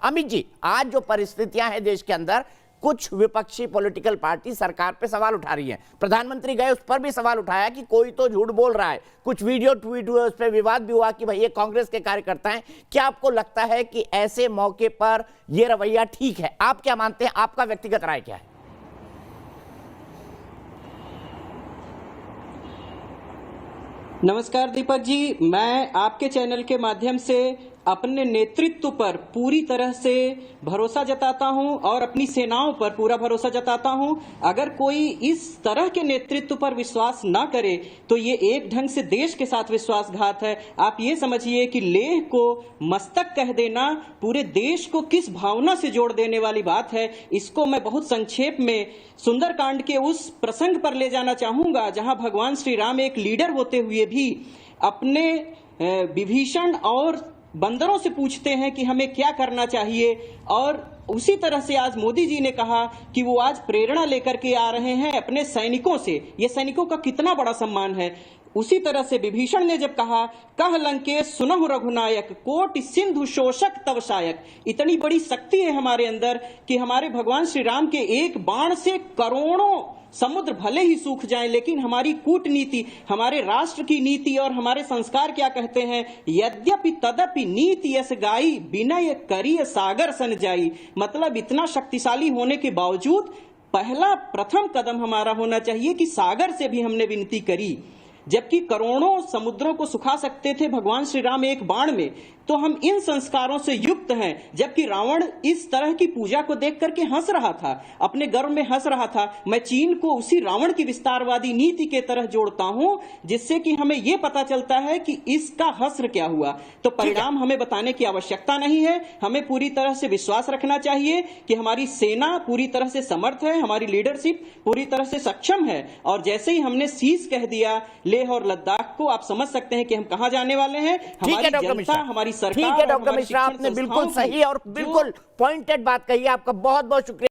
अमित जी, आज जो परिस्थितियां हैं देश के अंदर, कुछ विपक्षी पॉलिटिकल पार्टी सरकार पे सवाल उठा रही है। प्रधानमंत्री गए, उस पर भी सवाल उठाया कि कोई तो झूठ बोल रहा है। कुछ वीडियो ट्वीट हुए, उस पर विवाद भी हुआ कि भाई ये कांग्रेस के कार्यकर्ता हैं। क्या आपको लगता है कि ऐसे मौके पर यह रवैया ठीक है? आप क्या मानते हैं? आपका व्यक्तिगत राय क्या है? नमस्कार दीपक जी, मैं आपके चैनल के माध्यम से अपने नेतृत्व पर पूरी तरह से भरोसा जताता हूं और अपनी सेनाओं पर पूरा भरोसा जताता हूं। अगर कोई इस तरह के नेतृत्व पर विश्वास ना करे तो ये एक ढंग से देश के साथ विश्वासघात है। आप ये समझिए कि लेह को मस्तक कह देना पूरे देश को किस भावना से जोड़ देने वाली बात है। इसको मैं बहुत संक्षेप में सुंदरकांड के उस प्रसंग पर ले जाना चाहूंगा जहां भगवान श्री राम एक लीडर होते हुए भी अपने विभीषण और बंदरों से पूछते हैं कि हमें क्या करना चाहिए। और उसी तरह से आज मोदी जी ने कहा कि वो आज प्रेरणा लेकर के आ रहे हैं अपने सैनिकों से। ये सैनिकों का कितना बड़ा सम्मान है। उसी तरह से विभीषण ने जब कहा, कह लंकेश सुनहु रघुनायक, कोटि सिंधु शोषक तव शायक। इतनी बड़ी शक्ति है हमारे अंदर कि हमारे भगवान श्री राम के एक बाण से करोड़ों समुद्र भले ही सूख जाएं, लेकिन हमारी कूटनीति, हमारे राष्ट्र की नीति और हमारे संस्कार क्या कहते हैं, यद्यपि तदपि नीति यस गाई, विनय करिय सागर सन जाई। मतलब इतना शक्तिशाली होने के बावजूद प्रथम कदम हमारा होना चाहिए कि सागर से भी हमने विनती करी। जबकि करोड़ों समुद्रों को सुखा सकते थे भगवान श्री राम एक बाण में, तो हम इन संस्कारों से युक्त हैं। जबकि रावण इस तरह की पूजा को देख करके हंस रहा था, अपने गर्व में हंस रहा था। मैं चीन को उसी रावण की विस्तारवादी नीति के तरह जोड़ता हूं, जिससे कि हमें यह पता चलता है कि इसका हश्र क्या हुआ। तो परिणाम हमें बताने की आवश्यकता नहीं है। हमें पूरी तरह से विश्वास रखना चाहिए कि हमारी सेना पूरी तरह से समर्थ है, हमारी लीडरशिप पूरी तरह से सक्षम है। और जैसे ही हमने शीश कह दिया लेह और लद्दाख को, आप समझ सकते हैं कि हम कहां जाने वाले हैं। हमारी जनता, हमारी सरकार। ठीक है डॉक्टर मिश्रा, आपने बिल्कुल सही और बिल्कुल पॉइंटेड बात कही है। आपका बहुत बहुत शुक्रिया।